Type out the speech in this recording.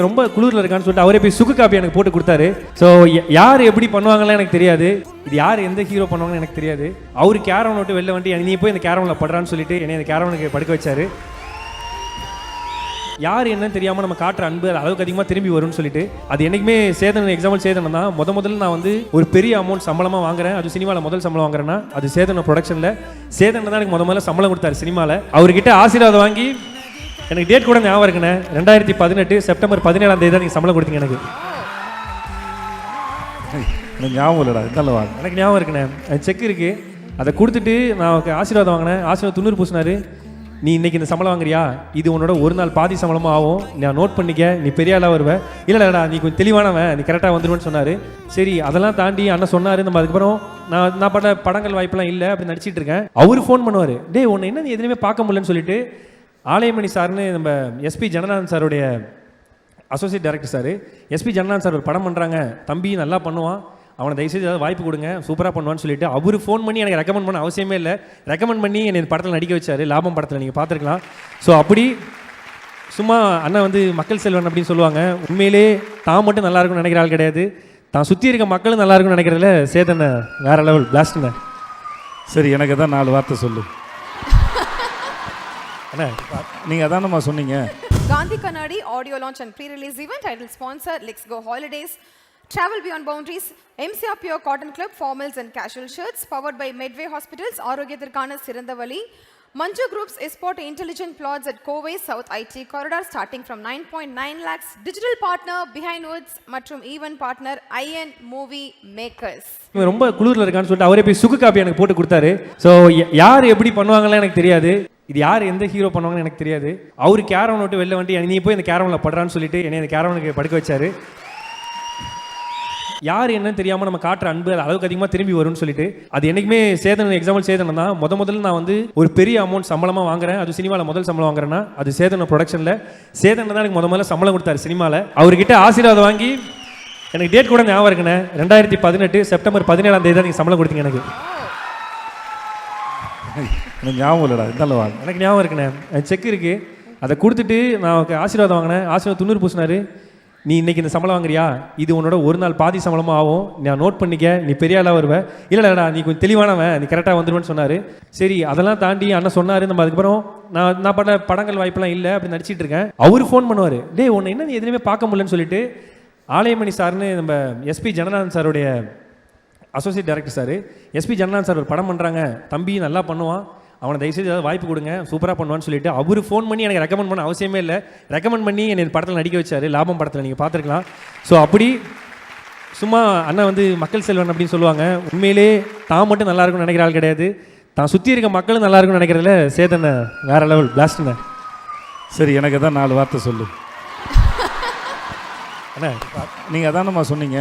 ரொம்ப குளிரில் இருக்கான்னு சொல்லிட்டு அவரே போய் சுக்கு காப்பி எனக்கு போட்டு கொடுத்தாரு. ஸோ யார் எப்படி பண்ணுவாங்கலாம் எனக்கு தெரியாது, இது யார் எந்த ஹீரோ பண்ணுவாங்கன்னு எனக்கு தெரியாது. அவரு கேரவன் விட்டு வெளில வந்துட்டு நீ போய் இந்த கேரவனில் படுறான்னு சொல்லிட்டு என்னை இந்த கேரவனுக்கு படுக்க வச்சாரு. யார் என்னன்னு தெரியாமல் நம்ம காட்டுற அன்பு அளவுக்கு அதிகமாக திரும்பி வரும்னு சொல்லிட்டு அது என்றைக்குமே சேதன் எக்ஸாம்பிள் சேதன் தான். முதல்ல நான் வந்து ஒரு பெரிய அமௌண்ட் சம்பளமாக வாங்குறேன். அது சினிமாவில் முதல் சம்பளம் வாங்குறேன்னா அது சேதன் ப்ரொடக்ஷனில். சேதன் தான் எனக்கு முதல்ல சம்பளம் கொடுத்தாரு சினிமாவில். அவர்கிட்ட ஆசீர்வாதம் வாங்கி எனக்கு டேட் கூட ஞாபகம் இருக்குண்ணே, 2018 செப்டம்பர் 17ஆம் தேதி தான் நீங்கள் சம்பளம் கொடுத்தீங்க. எனக்கு ஞாபகம் இல்லைடா, இருந்தாலும் வாங்க. எனக்கு ஞாபகம் இருக்குண்ணே, செக் இருக்குது. அதை கொடுத்துட்டு நான் ஆசீர்வாதம் வாங்கினேன். ஆசீர்வாதம் 90 பூசினாரு. நீ இன்னைக்கு இந்த சம்பளம் வாங்குறியா, இது உன்னோட ஒரு நாள் பாதி சம்பளமாக ஆகும், நான் நோட் பண்ணிக்க, நீ பெரிய ஆளாக வருவேன். இல்லைடா நீ கொஞ்சம் தெளிவானவன், நீ கரெக்டாக வந்துடுவேன்னு சொன்னார். சரி அதெல்லாம் தாண்டி அண்ணன் சொன்னார். நம்ம அதுக்கப்புறம் நான் பண்ண படங்கள் வாய்ப்பெல்லாம் இல்லை அப்படி நடிச்சிட்டு இருக்கேன். அவர் ஃபோன் பண்ணுவார், டே உன்னை என்ன நீ எதுவுமே பார்க்க முடியலன்னு சொல்லிட்டு. ஆலயமணி சார்னு நம்ம எஸ்பி ஜனநாதன் சாருடைய associate director sir. SP Jananathan sir ஒரு படம் பண்ணுறாங்க, தம்பி நல்லா பண்ணுவான், அவனை தயவுசெய்து ஏதாவது வாய்ப்பு கொடுங்க, சூப்பராக பண்ணுவான்னு சொல்லிட்டு அவர் ஃபோன் பண்ணி எனக்கு ரெக்கமெண்ட் பண்ண அவசியமே இல்லை, ரெக்கமெண்ட் பண்ணி என்னை படத்தில் நடிக்க வச்சார். லாபம் படத்தில் நீங்கள் பார்த்துருக்கலாம். ஸோ அப்படி சும்மா அண்ணன் வந்து மக்கள் செல்வன் அப்படின்னு சொல்லுவாங்க. உண்மையிலே தான் மட்டும் நல்லா இருக்கும்னு நினைக்கிற ஆள் கிடையாது, தான் சுற்றி இருக்க மக்களும் நல்லா இருக்கும்னு நினைக்கிறதுல சேதனை வேற லெவல் பிளாஸ்ட்ண்ணே. சரி எனக்கு தான் 4 வார்த்தை சொல்லு. நீங்க அதானம்மா சொன்னீங்க. Gandhi Kannadi audio launch and pre-release event title sponsor Let's Go Holidays, Travel Beyond Boundaries, MCR Pure Cotton Club formals and casual shirts, powered by Medway Hospitals, ஆரோக்கியத்திற்கான சிறந்த வழி, Manju Group's Esport Intelligent Plots at Kovai South IT Corridor starting from 9.9 lakhs, digital partner Behind Woods மற்றும் event partner IN Movie Makers. ரொம்ப குளிரில் இருக்கான்னு சொல்லிட்டு அவரே போய் சுக்கு காப்பி எனக்கு போட்டு கொடுத்தாரு. ஸோ யார் எப்படி பண்ணுவாங்கலாம் எனக்கு தெரியாது, இது யார் எந்த ஹீரோ பண்ணுவாங்கன்னு எனக்கு தெரியாது. அவரு கேரவன் விட்டு வெளில வந்துட்டு நீ போய் இந்த கேரவனில் படுறான்னு சொல்லிட்டு என்னை இந்த கேரவனுக்கு படுக்க வச்சாரு. யார் என்னன்னு தெரியாமல் நம்ம காட்டுற அன்பு அளவுக்கு அதிகமாக திரும்பி வரும்னு சொல்லிட்டு அது என்றைக்குமே சேதன் எக்ஸாம்பிள் சேதன் தான். முதல்ல நான் வந்து ஒரு பெரிய அமௌண்ட் சம்பளமாக வாங்குறேன். அது சினிமாவில் முதல் சம்பளம் வாங்குறேன்னா அது சேதன் ப்ரொடக்ஷனில். சேதன் தான் எனக்கு முதல்ல சம்பளம் கொடுத்தாரு சினிமாவில். அவர்கிட்ட ஆசீர்வாதம் வாங்கி எனக்கு டேட் கூட ஞாபகம் இருக்குண்ணே, 2018 செப்டம்பர் 17ஆம் தேதி தான் நீங்கள் சம்பளம் கொடுத்தீங்க. எனக்கு ஞாபகம் இல்லைடா, இருந்தாலும் வாங்க. எனக்கு ஞாபகம் இருக்குண்ணே, செக் இருக்குது. அதை கொடுத்துட்டு நான் ஆசீர்வாதம் வாங்கினேன். ஆசீர்வாதம் 90 பூசினாரு. நீ இன்னைக்கு இந்த சம்பளம் வாங்குறியா, இது உன்னோட ஒரு நாள் பாதி சம்பளமாக ஆகும், நான் நோட் பண்ணிக்க, நீ பெரிய ஆளாக வருவேன். இல்லைடா நீ கொஞ்சம் தெளிவானவன், நீ கரெக்டாக வந்துடுவேன்னு சொன்னார். சரி அதெல்லாம் தாண்டி அண்ணன் சொன்னார். நம்ம அதுக்கப்புறம் நான் பண்ண படங்கள் வாய்ப்பெல்லாம் இல்லை அப்படி நடிச்சிட்டு இருக்கேன். அவர் ஃபோன் பண்ணுவார், டே உன்னை என்ன நீ எதுவுமே பார்க்க முடியலன்னு சொல்லிட்டு. ஆலயமணி சார்னு நம்ம எஸ்பி ஜனநாதன் சாருடைய associate director sir. SP Jananathan sir ஒரு படம் பண்ணுறாங்க, தம்பி நல்லா பண்ணுவான், அவனை தயவுசெய்து ஏதாவது வாய்ப்பு கொடுங்க, சூப்பராக பண்ணுவான்னு சொல்லிட்டு அவர் ஃபோன் பண்ணி எனக்கு ரெக்கமெண்ட் பண்ண அவசியமே இல்லை, ரெக்கமெண்ட் பண்ணி என்னை படத்தில் நடிக்க வச்சார். லாபம் படத்தில் நீங்கள் பார்த்துருக்கலாம். ஸோ அப்படி சும்மா அண்ணன் வந்து மக்கள் செல்வன் அப்படின்னு சொல்லுவாங்க. உண்மையிலே தான் மட்டும் நல்லா இருக்கும்னு நினைக்கிற ஆள் கிடையாது, தான் சுற்றி இருக்க மக்களும் நல்லா இருக்கும்னு நினைக்கிறதுல சேதனை வேற லெவல் பிளாஸ்ட்ண்ணே. சரி எனக்கு தான் 4 வார்த்தை சொல்லு. அண்ணா நீங்க அதானம்மா சொன்னீங்க.